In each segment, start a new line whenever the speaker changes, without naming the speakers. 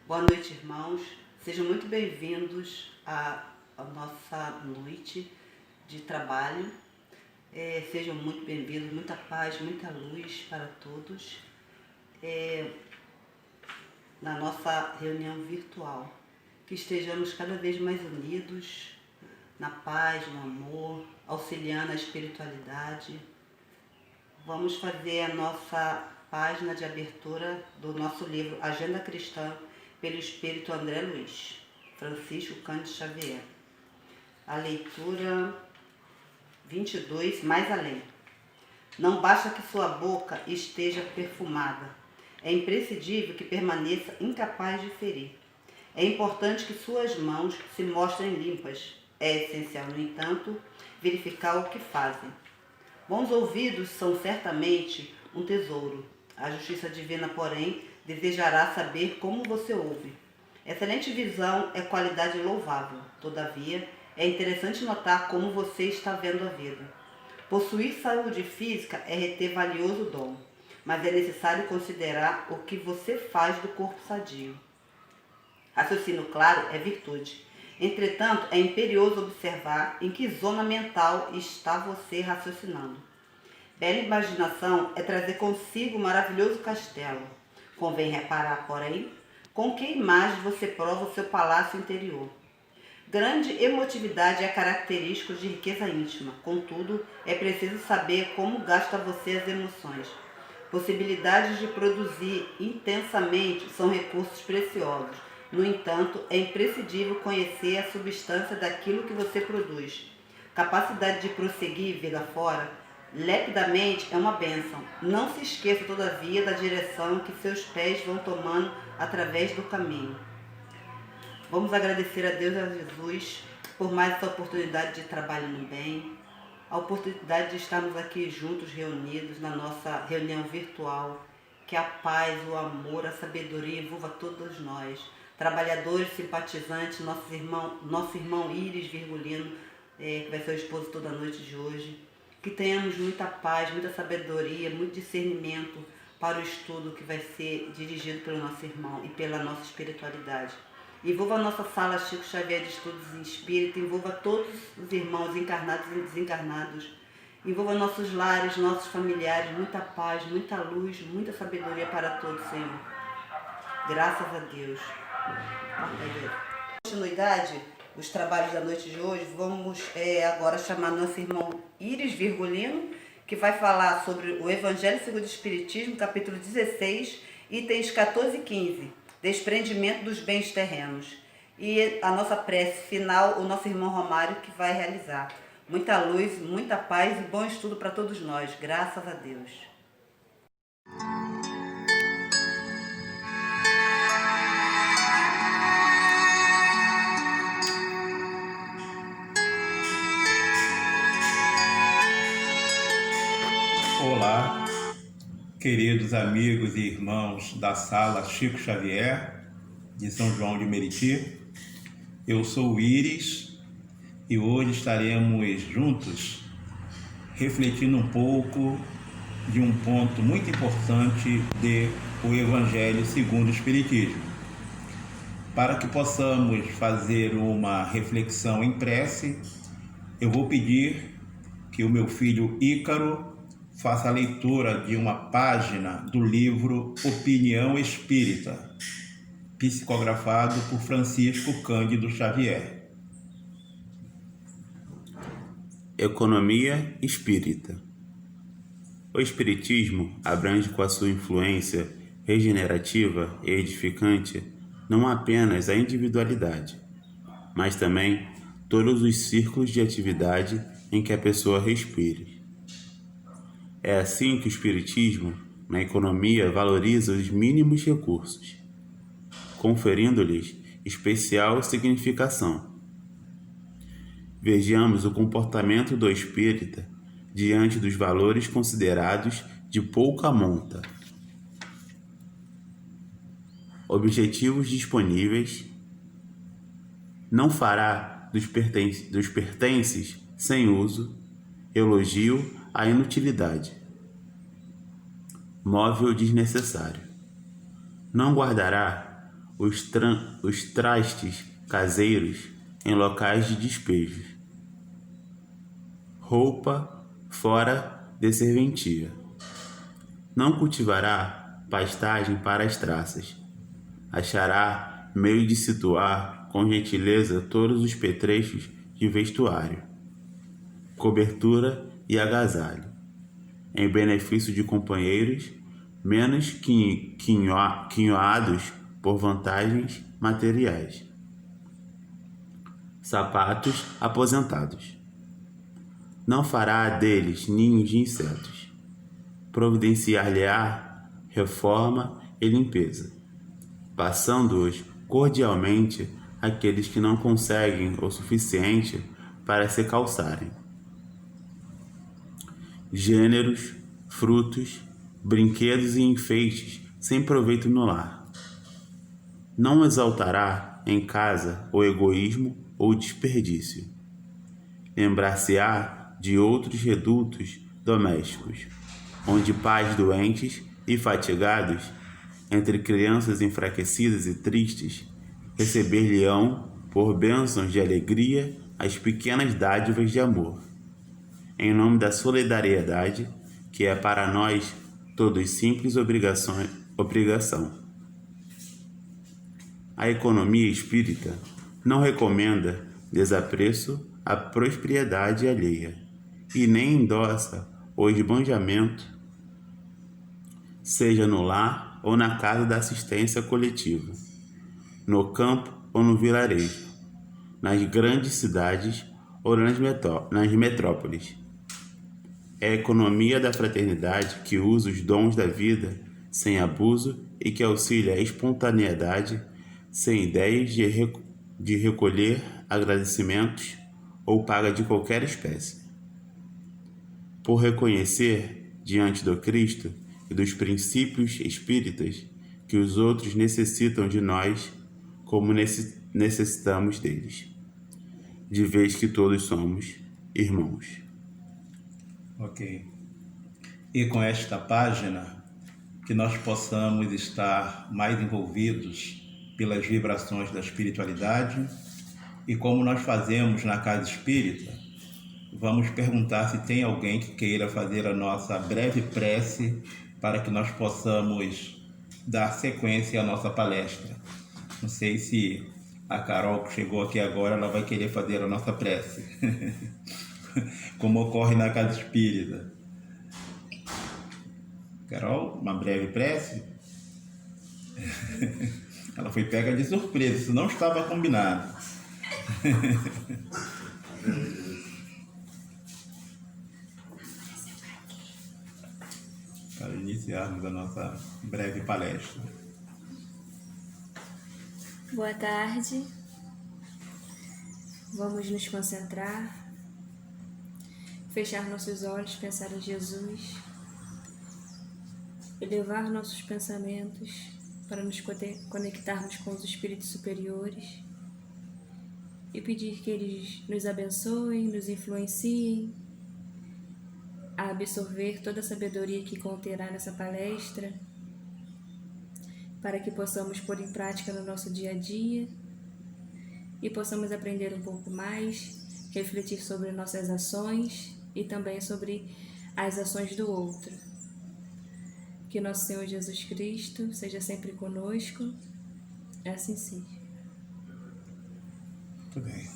Boa noite, irmãos. Sejam muito bem-vindos à nossa noite de trabalho. Sejam muito bem-vindos, muita paz, muita luz para todos na nossa reunião virtual. Que estejamos cada vez mais unidos na paz, no amor, auxiliando a espiritualidade. Vamos fazer a nossa página de abertura do nosso livro Agenda Cristã, pelo Espírito André Luiz, Francisco Cândido Xavier. A leitura 22, mais além. Não basta que sua boca esteja perfumada. É imprescindível que permaneça incapaz de ferir. É importante que suas mãos se mostrem limpas. É essencial, no entanto, verificar o que fazem. Bons ouvidos são certamente um tesouro. A justiça divina, porém, desejará saber como você ouve. Excelente visão é qualidade louvável. Todavia, é interessante notar como você está vendo a vida. Possuir saúde física é reter valioso dom, mas é necessário considerar o que você faz do corpo sadio. Raciocínio claro é virtude. Entretanto, é imperioso observar em que zona mental está você raciocinando. Bela imaginação é trazer consigo um maravilhoso castelo. Convém reparar, porém, com que imagem você prova o seu palácio interior. Grande emotividade é característica de riqueza íntima. Contudo, é preciso saber como gasta você as emoções. Possibilidades de produzir intensamente são recursos preciosos. No entanto, é imprescindível conhecer a substância daquilo que você produz. Capacidade de prosseguir vida fora, lepidamente, é uma bênção. Não se esqueça, todavia, da direção que seus pés vão tomando através do caminho. Vamos agradecer a Deus e a Jesus por mais essa oportunidade de trabalho no bem, a oportunidade de estarmos aqui juntos, reunidos na nossa reunião virtual. Que a paz, o amor, a sabedoria envolva todos nós, trabalhadores, simpatizantes, nosso irmão Íris Virgulino, que vai ser o esposo toda a noite de hoje. Que tenhamos muita paz, muita sabedoria, muito discernimento para o estudo que vai ser dirigido pelo nosso irmão e pela nossa espiritualidade. Envolva a nossa sala Chico Xavier de Estudos em Espírito, envolva todos os irmãos encarnados e desencarnados, envolva nossos lares, nossos familiares, muita paz, muita luz, muita sabedoria para todos, Senhor. Graças a Deus. Continuidade, os trabalhos da noite de hoje, vamos agora chamar nosso irmão Íris Virgulino, que vai falar sobre o Evangelho segundo o Espiritismo, capítulo 16, itens 14 e 15, desprendimento dos bens terrenos. E a nossa prece final, o nosso irmão Romário, que vai realizar. Muita luz, muita paz e bom estudo para todos nós, graças a Deus.
Olá, queridos amigos e irmãos da sala Chico Xavier, de São João de Meriti. Eu sou o Íris e hoje estaremos juntos refletindo um pouco de um ponto muito importante do Evangelho segundo o Espiritismo. Para que possamos fazer uma reflexão em prece, eu vou pedir que o meu filho Ícaro faça a leitura de uma página do livro Opinião Espírita, psicografado por Francisco Cândido Xavier.
Economia espírita. O espiritismo abrange com a sua influência regenerativa e edificante não apenas a individualidade, mas também todos os círculos de atividade em que a pessoa respire. É assim que o espiritismo, na economia, valoriza os mínimos recursos, conferindo-lhes especial significação. Vejamos o comportamento do espírita diante dos valores considerados de pouca monta. Objetivos disponíveis. Não fará dos pertences sem uso, elogio à inutilidade. Móvel desnecessário. Não guardará os trastes caseiros em locais de despejos, roupa fora de serventia. Não cultivará pastagem para as traças. Achará meio de situar com gentileza todos os petrechos de vestuário, cobertura e agasalho, em benefício de companheiros menos quinhoados por vantagens materiais. Sapatos aposentados. Não fará deles ninhos de insetos. Providenciar-lhe-á reforma e limpeza, passando-os cordialmente àqueles que não conseguem o suficiente para se calçarem. Gêneros, frutos, brinquedos e enfeites sem proveito no lar. Não exaltará em casa o egoísmo ou o desperdício. Lembrar-se-á de outros redutos domésticos, onde pais doentes e fatigados, entre crianças enfraquecidas e tristes, receber-lhe-ão por bênçãos de alegria as pequenas dádivas de amor, em nome da solidariedade, que é para nós todos simples obrigação. A economia espírita não recomenda desapreço à prosperidade alheia e nem endossa o esbanjamento, seja no lar ou na casa da assistência coletiva, no campo ou no vilarejo, nas grandes cidades ou nas metrópoles. É a economia da fraternidade que usa os dons da vida sem abuso e que auxilia a espontaneidade sem ideias de recolher agradecimentos ou paga de qualquer espécie. Por reconhecer diante do Cristo e dos princípios espíritas que os outros necessitam de nós como necessitamos deles, de vez que todos somos irmãos.
Ok. E com esta página, que nós possamos estar mais envolvidos pelas vibrações da espiritualidade, e como nós fazemos na Casa Espírita, vamos perguntar se tem alguém que queira fazer a nossa breve prece para que nós possamos dar sequência à nossa palestra. Não sei se a Carol, que chegou aqui agora, ela vai querer fazer a nossa prece, como ocorre na Casa Espírita. Carol, uma breve prece? Ela foi pega de surpresa, isso não estava combinado. Para iniciarmos a nossa breve palestra.
Boa tarde. Vamos nos concentrar, fechar nossos olhos, pensar em Jesus, elevar nossos pensamentos para nos conectarmos com os espíritos superiores e pedir que eles nos abençoem, nos influenciem a absorver toda a sabedoria que conterá nessa palestra, para que possamos pôr em prática no nosso dia a dia e possamos aprender um pouco mais, refletir sobre nossas ações e também sobre as ações do outro. Que nosso Senhor Jesus Cristo seja sempre conosco, assim seja.
Muito bem.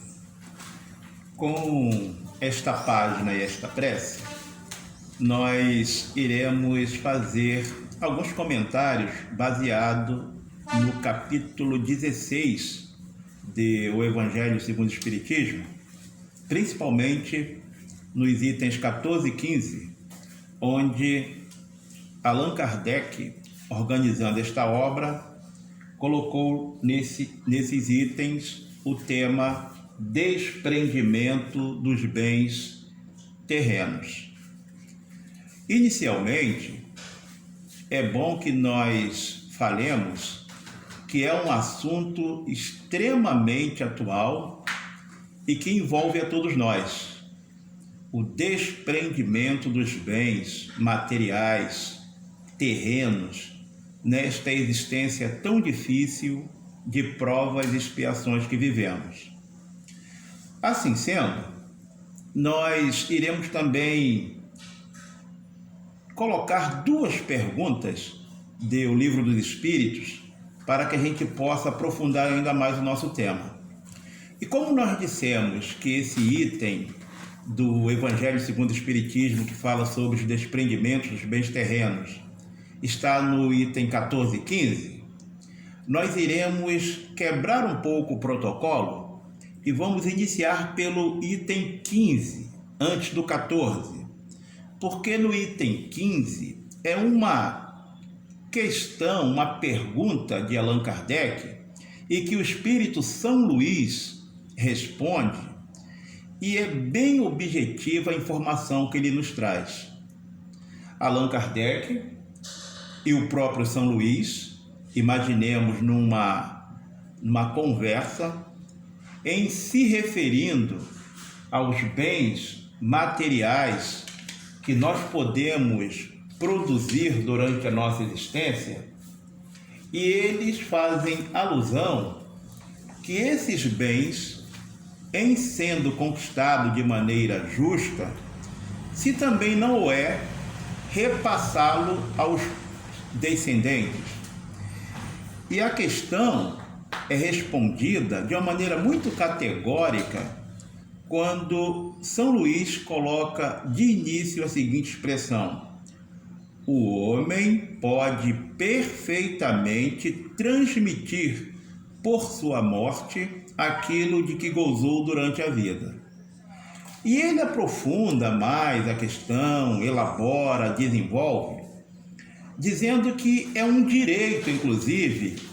Com esta página e esta prece, nós iremos fazer alguns comentários baseados no capítulo 16 do Evangelho segundo o Espiritismo, principalmente nos itens 14 e 15, onde Allan Kardec, organizando esta obra, colocou nesses itens o tema desprendimento dos bens terrenos. Inicialmente, é bom que nós falemos que é um assunto extremamente atual e que envolve a todos nós. O desprendimento dos bens materiais, terrenos, nesta existência tão difícil de provas e expiações que vivemos. Assim sendo, nós iremos também colocar 2 perguntas do Livro dos Espíritos para que a gente possa aprofundar ainda mais o nosso tema. E como nós dissemos que esse item do Evangelho segundo o Espiritismo, que fala sobre os desprendimentos dos bens terrenos, está no item 14 e 15, nós iremos quebrar um pouco o protocolo e vamos iniciar pelo item 15, antes do 14, porque no item 15 é uma questão, uma pergunta de Allan Kardec, e que o Espírito São Luís responde, e é bem objetiva a informação que ele nos traz. Allan Kardec e o próprio São Luís, imaginemos numa conversa, em se referindo aos bens materiais que nós podemos produzir durante a nossa existência, e eles fazem alusão que esses bens, em sendo conquistados de maneira justa, se também não o é, repassá-lo aos descendentes. E a questão é respondida de uma maneira muito categórica quando São Luís coloca de início a seguinte expressão: o homem pode perfeitamente transmitir por sua morte aquilo de que gozou durante a vida. E ele aprofunda mais a questão, elabora, desenvolve, dizendo que é um direito, inclusive,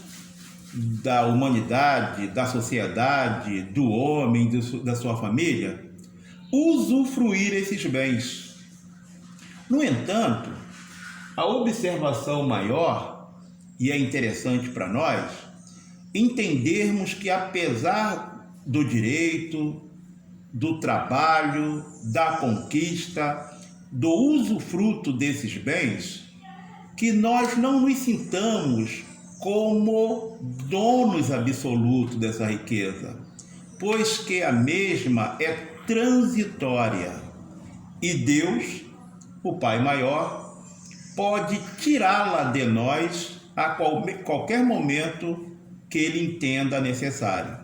da humanidade, da sociedade, do homem, da sua família, usufruir esses bens. No entanto, a observação maior, e é interessante para nós, entendermos que apesar do direito, do trabalho, da conquista, do usufruto desses bens, que nós não nos sintamos como donos absolutos dessa riqueza, pois que a mesma é transitória e Deus, o Pai Maior, pode tirá-la de nós a qualquer momento que ele entenda necessário.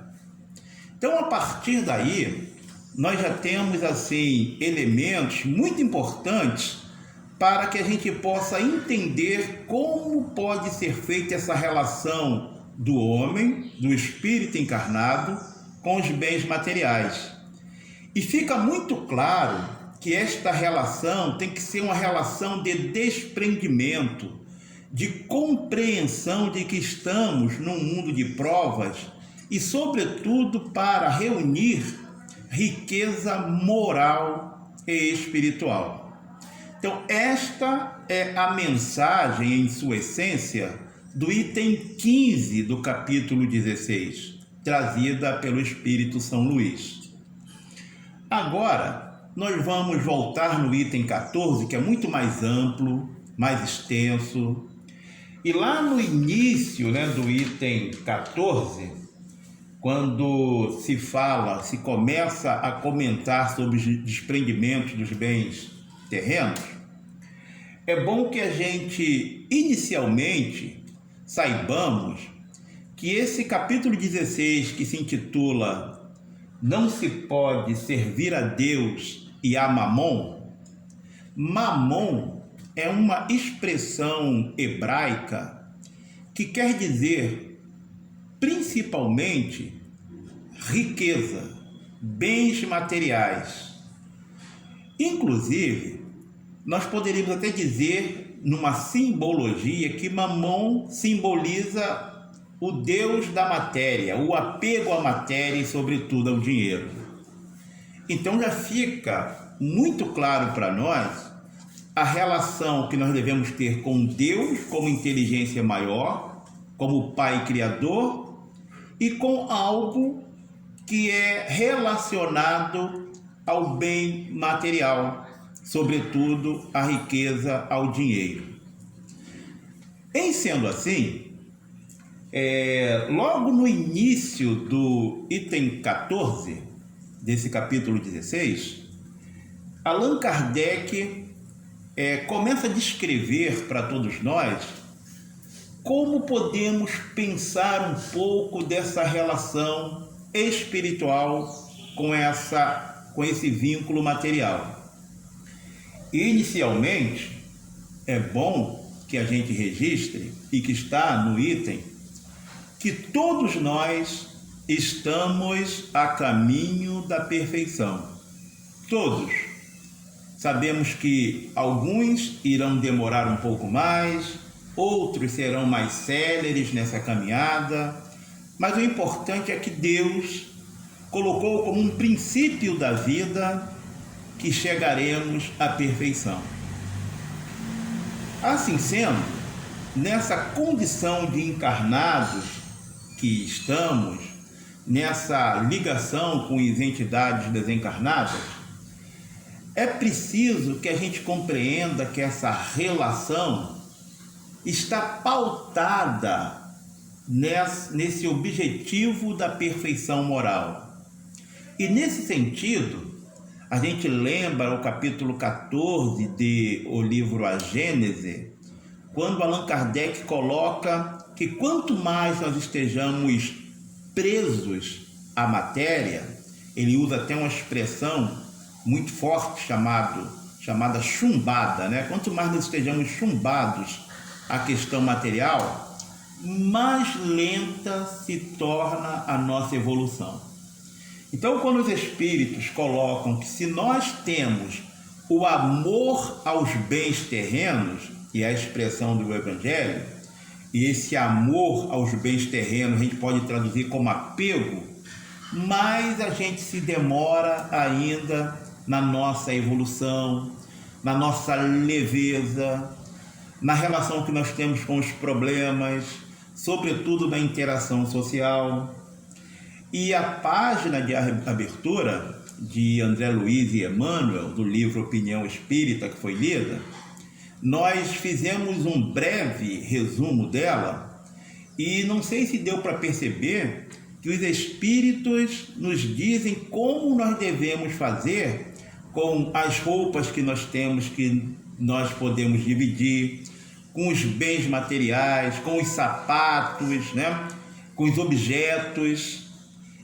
Então, a partir daí, nós já temos assim elementos muito importantes para que a gente possa entender como pode ser feita essa relação do homem, do espírito encarnado, com os bens materiais. E fica muito claro que esta relação tem que ser uma relação de desprendimento, de compreensão de que estamos num mundo de provas e, sobretudo, para reunir riqueza moral e espiritual. Então, esta é a mensagem, em sua essência, do item 15 do capítulo 16, trazida pelo Espírito São Luís. Agora, nós vamos voltar no item 14, que é muito mais amplo, mais extenso. E lá no início, do item 14, quando se começa a comentar sobre os desprendimentos dos bens terrenos, é bom que a gente, inicialmente, saibamos que esse capítulo 16, que se intitula Não se pode servir a Deus e a Mamon, Mamon é uma expressão hebraica que quer dizer, principalmente, riqueza, bens materiais. Inclusive, nós poderíamos até dizer, numa simbologia, que Mamon simboliza o Deus da matéria, o apego à matéria e, sobretudo, ao dinheiro. Então já fica muito claro para nós a relação que nós devemos ter com Deus como inteligência maior, como Pai Criador, e com algo que é relacionado ao bem material, sobretudo a riqueza, ao dinheiro. Em sendo assim, Logo no início do item 14 desse capítulo 16, Allan Kardec começa a descrever para todos nós como podemos pensar um pouco dessa relação espiritual com esse vínculo material. Inicialmente, é bom que a gente registre, e que está no item, que todos nós estamos a caminho da perfeição. Todos. Sabemos que alguns irão demorar um pouco mais, outros serão mais céleres nessa caminhada, mas o importante é que Deus colocou como um princípio da vida que chegaremos à perfeição. Assim sendo, nessa condição de encarnados que estamos, nessa ligação com as entidades desencarnadas, é preciso que a gente compreenda que essa relação está pautada nesse objetivo da perfeição moral. E nesse sentido, a gente lembra o capítulo 14 do livro A Gênese, quando Allan Kardec coloca que quanto mais nós estejamos presos à matéria, ele usa até uma expressão muito forte chamada chumbada, né? Quanto mais nós estejamos chumbados à questão material, mais lenta se torna a nossa evolução. Então, quando os espíritos colocam que se nós temos o amor aos bens terrenos, e a expressão do Evangelho, e esse amor aos bens terrenos a gente pode traduzir como apego, mas a gente se demora ainda na nossa evolução, na nossa leveza, na relação que nós temos com os problemas, sobretudo na interação social. E a página de abertura de André Luiz e Emmanuel, do livro Opinião Espírita, que foi lida, nós fizemos um breve resumo dela e não sei se deu para perceber que os espíritos nos dizem como nós devemos fazer com as roupas que nós temos, que nós podemos dividir, com os bens materiais, com os sapatos, né? Com os objetos.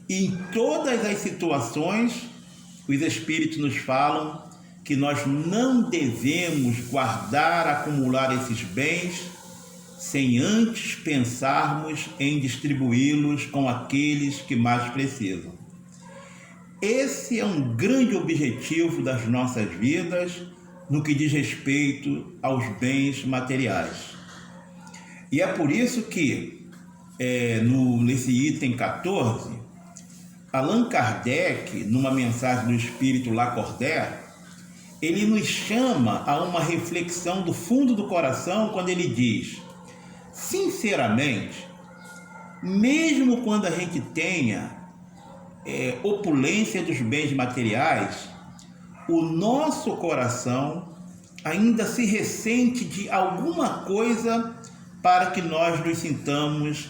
E em todas as situações, os espíritos nos falam que nós não devemos guardar, acumular esses bens sem antes pensarmos em distribuí-los com aqueles que mais precisam. Esse é um grande objetivo das nossas vidas no que diz respeito aos bens materiais. E é por isso que, nesse item 14, Allan Kardec, numa mensagem do Espírito Lacordaire, ele nos chama a uma reflexão do fundo do coração quando ele diz: sinceramente, mesmo quando a gente tenha opulência dos bens materiais, o nosso coração ainda se ressente de alguma coisa para que nós nos sintamos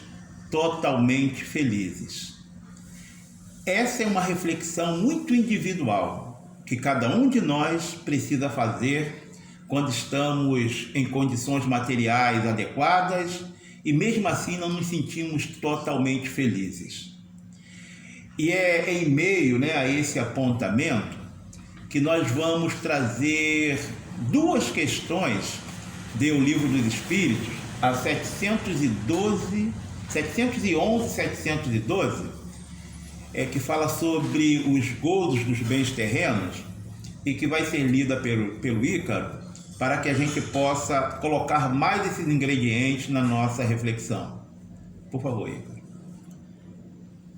totalmente felizes. Essa é uma reflexão muito individual, que cada um de nós precisa fazer quando estamos em condições materiais adequadas e mesmo assim não nos sentimos totalmente felizes. E é em meio, a esse apontamento que nós vamos trazer duas questões do Livro dos Espíritos, a 711 e 712, que fala sobre os gozos dos bens terrenos e que vai ser lida pelo Ícaro, para que a gente possa colocar mais esses ingredientes na nossa reflexão. Por favor, Ícaro.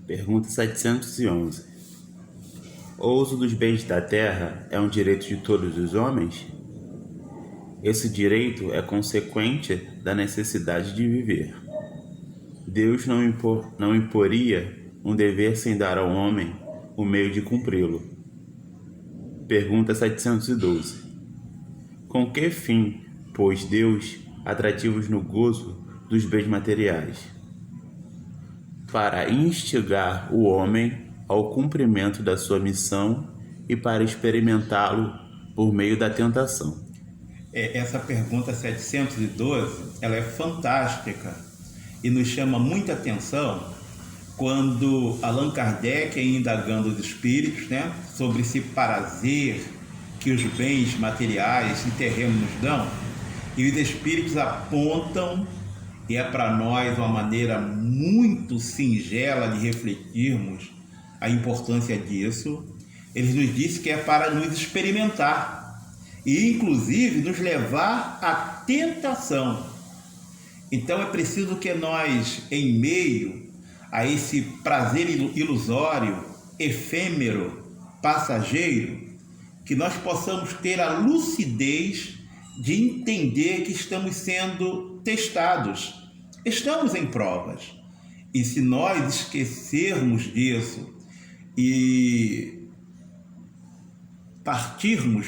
Pergunta 711. O uso dos bens da terra é um direito de todos os homens? Esse direito é consequente da necessidade de viver. Deus não imporia um dever sem dar ao homem o meio de cumpri-lo. Pergunta 712. Com que fim pôs Deus atrativos no gozo dos bens materiais? para instigar o homem ao cumprimento da sua missão e para experimentá-lo por meio da tentação.
Essa pergunta 712, ela é fantástica e nos chama muita atenção quando Allan Kardec, indagando os espíritos, sobre esse prazer que os bens materiais e terrenos nos dão, e os espíritos apontam, e é para nós uma maneira muito singela de refletirmos a importância disso. Eles nos dizem que é para nos experimentar e inclusive nos levar à tentação. Então é preciso que nós, em meio a esse prazer ilusório, efêmero, passageiro, que nós possamos ter a lucidez de entender que estamos sendo testados, estamos em provas. E se nós esquecermos disso e partirmos,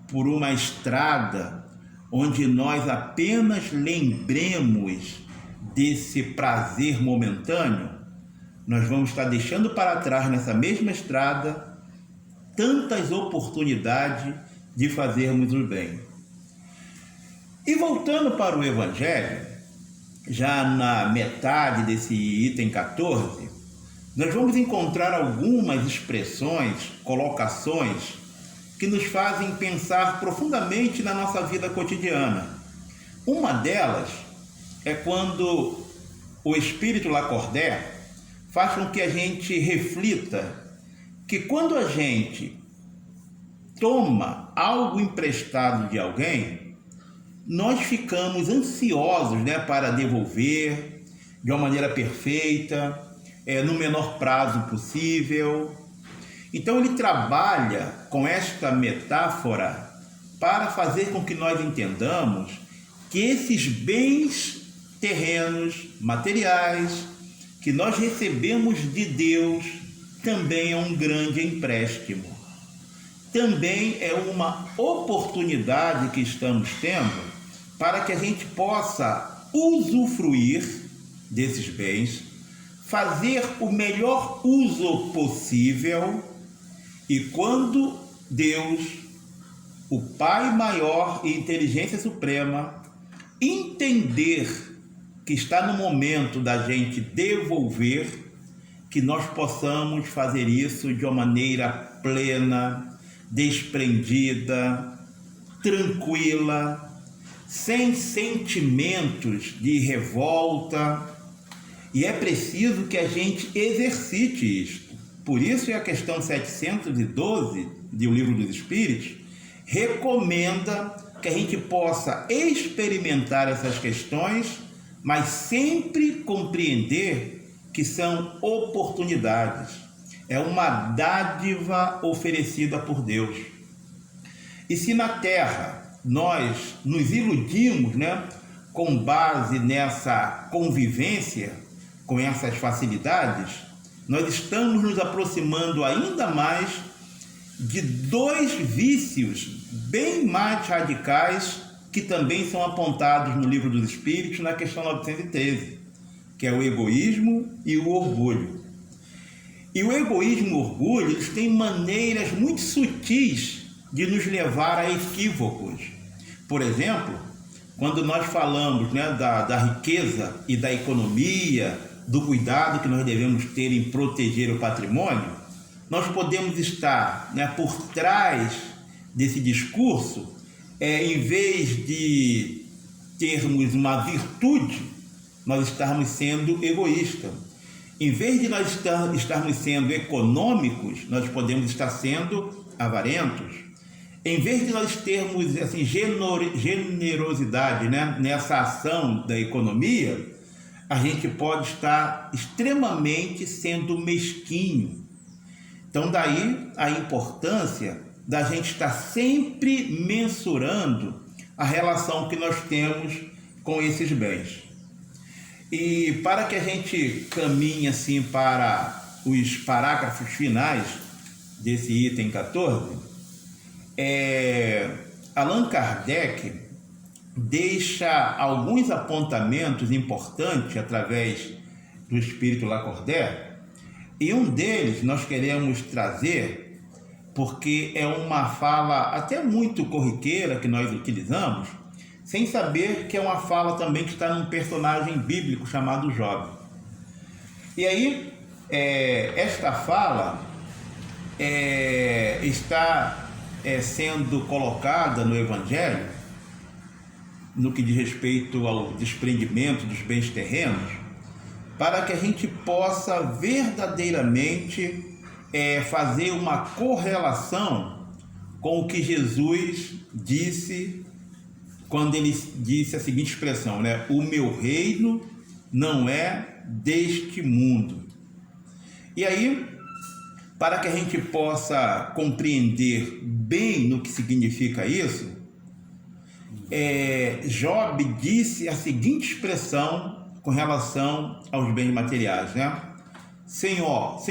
por uma estrada onde nós apenas lembremos desse prazer momentâneo, nós vamos estar deixando para trás nessa mesma estrada tantas oportunidades de fazermos o bem. E voltando para o Evangelho, já na metade desse item 14, nós vamos encontrar algumas expressões, colocações que nos fazem pensar profundamente na nossa vida cotidiana. Uma delas é quando o Espírito Lacordaire faz com que a gente reflita que quando a gente toma algo emprestado de alguém, nós ficamos ansiosos, para devolver de uma maneira perfeita, no menor prazo possível. Então ele trabalha com esta metáfora para fazer com que nós entendamos que esses bens terrenos, materiais, que nós recebemos de Deus, também é um grande empréstimo. Também é uma oportunidade que estamos tendo para que a gente possa usufruir desses bens, fazer o melhor uso possível. E quando Deus, o Pai maior e inteligência suprema, entender que está no momento da gente devolver, que nós possamos fazer isso de uma maneira plena, desprendida, tranquila, sem sentimentos de revolta. E é preciso que a gente exercite isto. Por isso, a questão 712 do Livro dos Espíritos recomenda que a gente possa experimentar essas questões, mas sempre compreender que são oportunidades. É uma dádiva oferecida por Deus. E se na Terra nós nos iludimos, com base nessa convivência com essas facilidades, nós estamos nos aproximando ainda mais de dois vícios bem mais radicais que também são apontados no Livro dos Espíritos, na questão 913, que é o egoísmo e o orgulho. E o egoísmo e o orgulho, eles têm maneiras muito sutis de nos levar a equívocos. Por exemplo, quando nós falamos da riqueza e da economia, do cuidado que nós devemos ter em proteger o patrimônio, nós podemos estar por trás desse discurso, em vez de termos uma virtude, nós estarmos sendo egoístas. Em vez de nós estarmos sendo econômicos, nós podemos estar sendo avarentos. Em vez de nós termos generosidade nessa ação da economia, a gente pode estar extremamente sendo mesquinho. Então daí a importância da gente estar sempre mensurando a relação que nós temos com esses bens. E para que a gente caminhe para os parágrafos finais desse item 14, Allan Kardec deixa alguns apontamentos importantes através do Espírito Lacordaire, e um deles nós queremos trazer, porque é uma fala até muito corriqueira que nós utilizamos, sem saber que é uma fala também que está num personagem bíblico chamado Job. E aí, esta fala está sendo colocada no Evangelho, no que diz respeito ao desprendimento dos bens terrenos, para que a gente possa verdadeiramente fazer uma correlação com o que Jesus disse quando ele disse a seguinte expressão, né? O meu reino não é deste mundo. E aí, para que a gente possa compreender bem no que significa isso, Job disse a seguinte expressão com relação aos bens materiais, né? Senhor,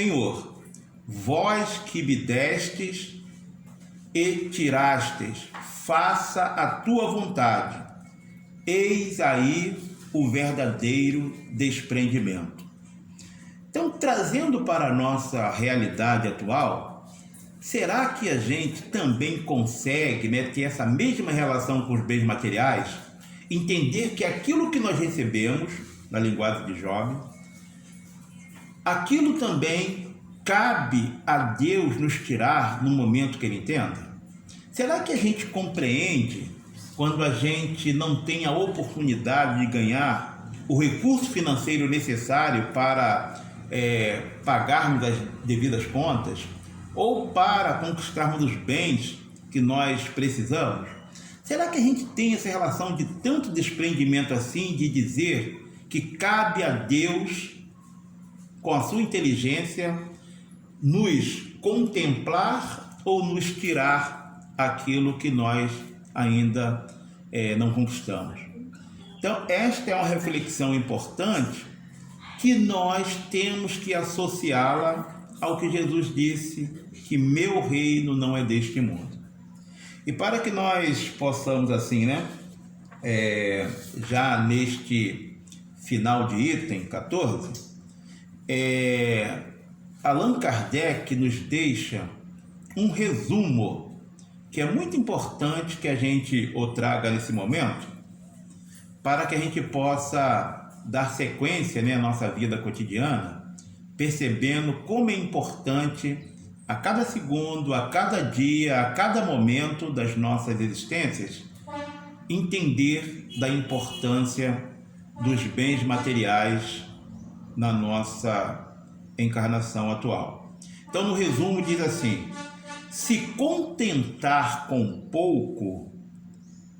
vós que me destes e tirastes, faça a tua vontade. Eis aí o verdadeiro desprendimento. Então, trazendo para a nossa realidade atual, será que a gente também consegue, né, ter essa mesma relação com os bens materiais? Entender que aquilo que nós recebemos, na linguagem de Job, aquilo também cabe a Deus nos tirar no momento que Ele entenda? Será que a gente compreende quando a gente não tem a oportunidade de ganhar o recurso financeiro necessário para pagarmos as devidas contas ou para conquistarmos os bens que nós precisamos? Será que a gente tem essa relação de tanto desprendimento assim, de dizer que cabe a Deus, com a sua inteligência, nos contemplar ou nos tirar aquilo que nós ainda não conquistamos? Então, esta é uma reflexão importante que nós temos que associá-la ao que Jesus disse, que meu reino não é deste mundo. E para que nós possamos assim, né, já neste final de item 14, Allan Kardec nos deixa um resumo que é muito importante que a gente o traga nesse momento, para que a gente possa dar sequência, né, à nossa vida cotidiana, percebendo como é importante a cada segundo, a cada dia, a cada momento das nossas existências, entender da importância dos bens materiais na nossa encarnação atual. Então, no resumo, diz assim: se contentar com pouco,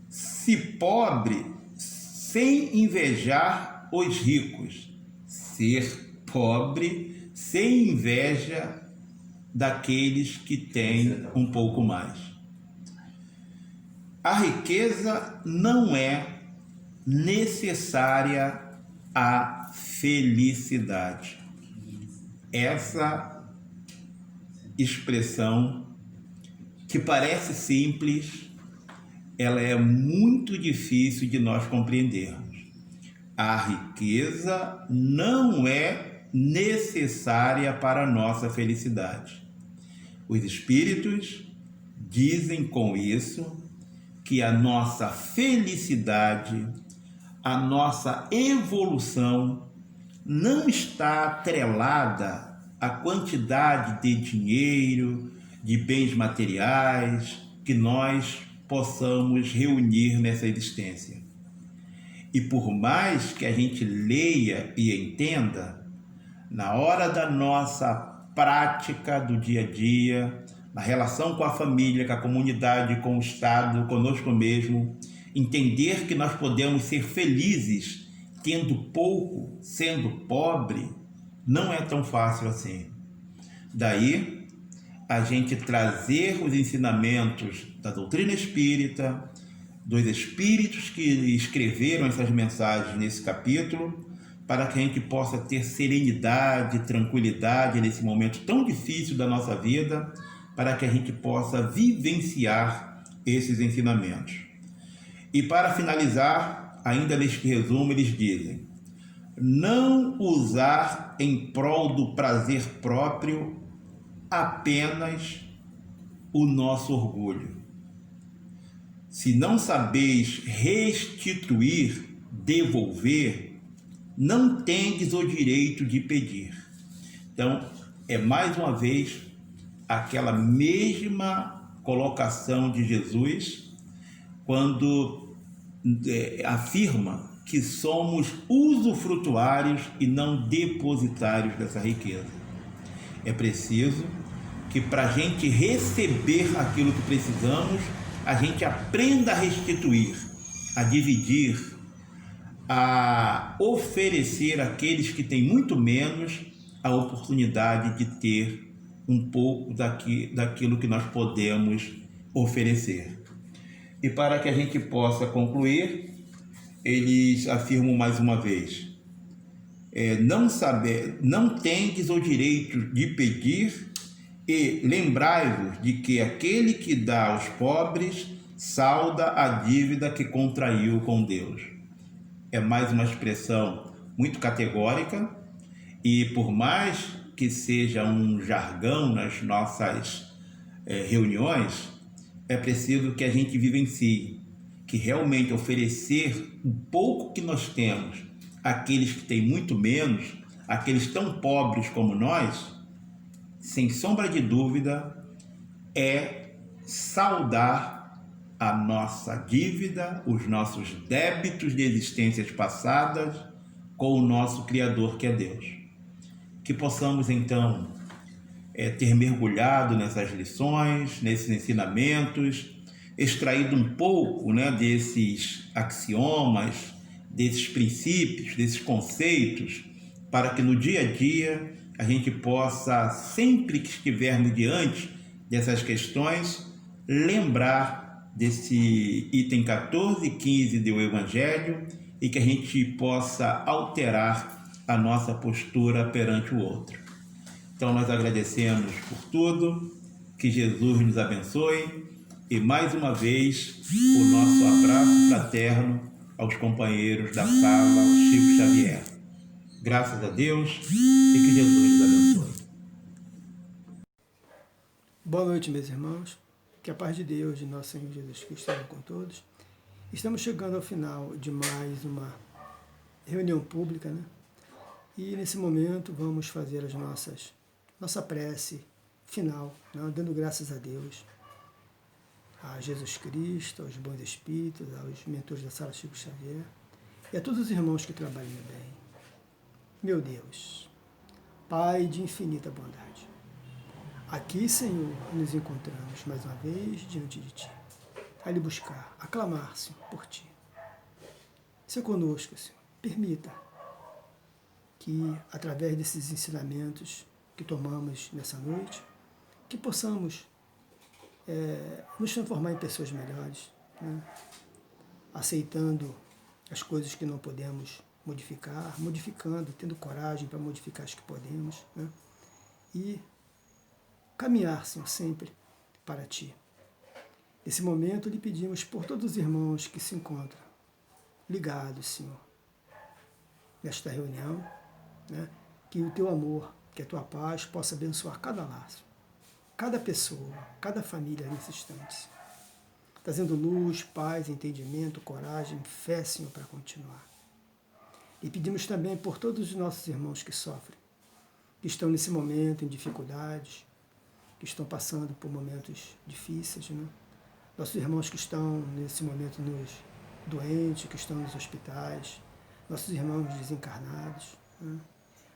se pobre, sem invejar os ricos, ser pobre sem inveja daqueles que têm um pouco mais. A riqueza não é necessária à felicidade. Essa expressão, que parece simples, ela é muito difícil de nós compreendermos. A riqueza não é necessária para a nossa felicidade. Os espíritos dizem com isso que a nossa felicidade, a nossa evolução não está atrelada à quantidade de dinheiro, de bens materiais que nós possamos reunir nessa existência. E por mais que a gente leia e entenda, na hora da nossa prática do dia a dia, na relação com a família, com a comunidade, com o Estado, conosco mesmo, entender que nós podemos ser felizes tendo pouco, sendo pobre, não é tão fácil assim. Daí, a gente trazer os ensinamentos da doutrina espírita, dos espíritos que escreveram essas mensagens nesse capítulo, para que a gente possa ter serenidade, tranquilidade nesse momento tão difícil da nossa vida, para que a gente possa vivenciar esses ensinamentos. E para finalizar, ainda neste resumo, eles dizem: não usar em prol do prazer próprio apenas o nosso orgulho. Se não sabeis restituir, devolver, não tendes o direito de pedir. Então, é mais uma vez aquela mesma colocação de Jesus quando afirma que somos usufrutuários e não depositários dessa riqueza. É preciso que, para a gente receber aquilo que precisamos, a gente aprenda a restituir, a dividir, a oferecer àqueles que têm muito menos a oportunidade de ter um pouco daquilo que nós podemos oferecer. E para que a gente possa concluir, eles afirmam mais uma vez: não tendes o direito de pedir, e lembrai-vos de que aquele que dá aos pobres salda a dívida que contraiu com Deus. É mais uma expressão muito categórica, e por mais que seja um jargão nas nossas reuniões, é preciso que a gente vivencie, que realmente oferecer um pouco que nós temos àqueles que têm muito menos, àqueles tão pobres como nós, sem sombra de dúvida, é saldar a nossa dívida, os nossos débitos de existências passadas com o nosso Criador, que é Deus. Que possamos, então, ter mergulhado nessas lições, nesses ensinamentos, extraído um pouco, desses axiomas, desses princípios, desses conceitos, para que no dia a dia a gente possa, sempre que estivermos diante dessas questões, lembrar desse item 14 e 15 do Evangelho, e que a gente possa alterar a nossa postura perante o outro. Então nós agradecemos por tudo, que Jesus nos abençoe, e mais uma vez o nosso abraço fraterno aos companheiros da sala Chico Xavier. Graças a Deus, e que Jesus nos abençoe.
Boa noite, meus irmãos. Que a paz de Deus, de nosso Senhor Jesus Cristo, esteja com todos. Estamos chegando ao final de mais uma reunião pública, E nesse momento vamos fazer nossa prece final, dando graças a Deus, a Jesus Cristo, aos bons espíritos, aos mentores da sala Chico Xavier e a todos os irmãos que trabalham bem. Meu Deus, Pai de infinita bondade, aqui, Senhor, nos encontramos mais uma vez diante de Ti, a lhe buscar, a clamar, Senhor, por Ti. Seja conosco, Senhor, permita que, através desses ensinamentos que tomamos nessa noite, que possamos nos transformar em pessoas melhores, aceitando as coisas que não podemos modificar, modificando, tendo coragem para modificar as que podemos, e caminhar, Senhor, sempre para Ti. Nesse momento, lhe pedimos por todos os irmãos que se encontram ligados, Senhor, nesta reunião, que o Teu amor, que a Tua paz possa abençoar cada laço, cada pessoa, cada família nesse instante, trazendo luz, paz, entendimento, coragem, fé, Senhor, para continuar. E pedimos também por todos os nossos irmãos que sofrem, que estão nesse momento em dificuldades, que estão passando por momentos difíceis, Nossos irmãos que estão nesse momento doentes, que estão nos hospitais, nossos irmãos desencarnados,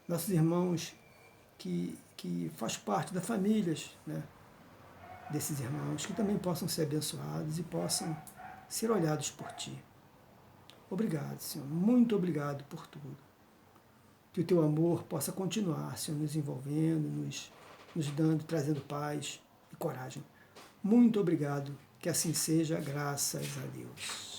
nossos irmãos que faz parte das famílias, desses irmãos, que também possam ser abençoados e possam ser olhados por Ti. Obrigado, Senhor, muito obrigado por tudo. Que o Teu amor possa continuar, Senhor, nos envolvendo, nos dando, trazendo paz e coragem. Muito obrigado, que assim seja, graças a Deus.